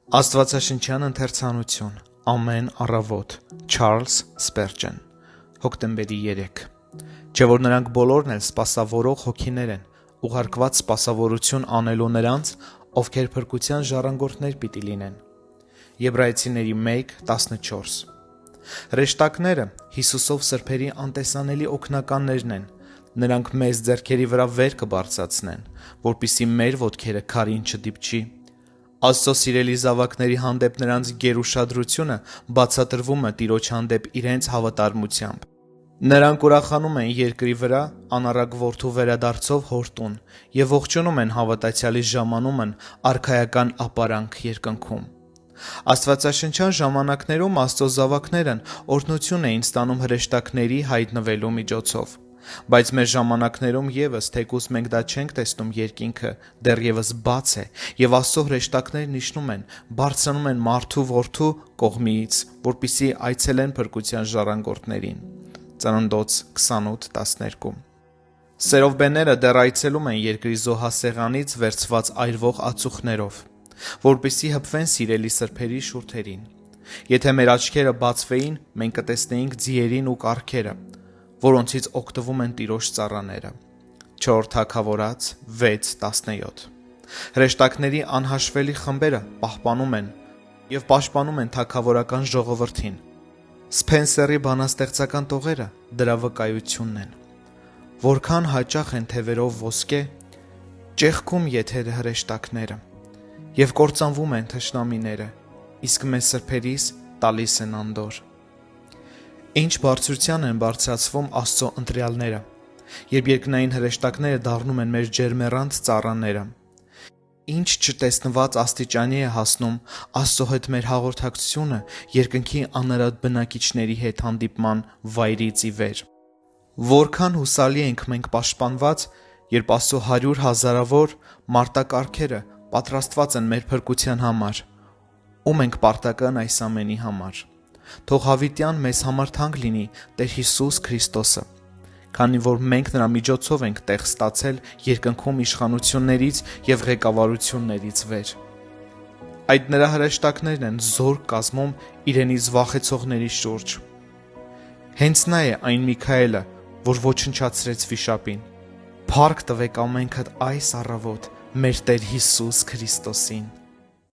Աստվածաշնչյան ընթերցանություն ամեն առավոտ Չարլզ Սպերջեն հոկտեմբերի 3 Չէ որ նրանք բոլորն էլ սպասավորող հոգիներ են, ուղարկված սպասավորություն անելու նրանց, ովքեր փրկության ժառանգորդներ պիտի լինեն։ Եբրայեցիների 1:14 Հրեշտակները Հիսուսով սրբերի անտեսանելի օգնականներն են, նրանք մեզ ձեռքերի վրա վեր կբարձրացնեն, որպեսզի մեր ոտքերը քարին չդիպչի։ Աստծո սիրելի զավակների հանդեպ նրանց գերուշադրությունը բացատրվում է Տիրոջ հանդեպ իրենց հավատարմությամբ։ Նրանք ուրախանում են երկրի վրա անառակ որդու վերադարձով հոր տուն և ողջունում են հավատացյալի ժամանումն արքայական ապարանք երկնքում։ Աստվածաշնչյան ժամանակներում Աստծո զավակներն օրհնություն էին ստանում հրեշտակների հայտնվելու միջոցով, բայց մեր ժամանակներում ևս, թեկուզ մենք դա չենք տեսնում, երկինքը դեռևս բաց է, և Աստծո հրեշտակներն իջնում են, բարձրանում են մարդու որդու կողմից, որպեսզի այցելեն փրկության ժառանգորդներին։ Ծննդոց 28:12 Սերովբեները դեռ այցելում են երկրի զոհասեղանից վերցված այրվող ածուխներով, որպեսզի հպվեն սիրելի սրբերի շուրթերին։ Եթե մեր աչքերը բացվեին, մենք կտեսնեինք ձիերին ու կառքերը, որոնցից օգտվում են Տիրոջ ծառաները։ 4 Թագավորաց 6:17 Հրեշտակների անհաշվելի խմբերը պահպանում են և պաշտպանում են թագավորական ժողովրդին։ Սփենսերի բանաստեղծական տողերը դրա վկայությունն են։ Որքան հաճախ են թևերով ոսկե, ճեղքում եթերը հրեշտակները, և կործանվում են թշնամիները, իսկ մեզ սրբերիս տալիս են անդորր։ Ինչ բարձրության են բարձրացվում Աստծո ընտրյալները, երբ երկնային հրեշտակները դառնում են մեր ջերմեռանդ ծառաները։ Ինչ չտեսնված աստիճանի է հասնում Աստծո հետ մեր հաղորդակցությունը երկնքի անարատ բնակիչների հետ հանդիպման վայրից ի վեր։ Որքան հուսալի ենք մենք պաշտպանված, երբ Աստծո 100 հազարավոր մարտակառքերը պատրաստված են մեր փրկության համար։ Ում ենք պարտական այս ամենի համար։ Թող հավիտյան մեզ համար թանկ լինի Տեր Հիսուս Քրիստոսը, քանի որ մենք նրա միջոցով ենք տեղ ստացել երկնքում իշխանություններից և ղեկավարություններից վեր։ Այդ նրա հրեշտակներն են զորք կազմում իրենից վախեցողների շուրջ։ Հենց նա է այն Միքայելը, որ ոչնչացրեց վիշապին։ Փառք տվեք ամենքդ այս առավոտ մեր Տեր Հիսուս Քրիստոսին։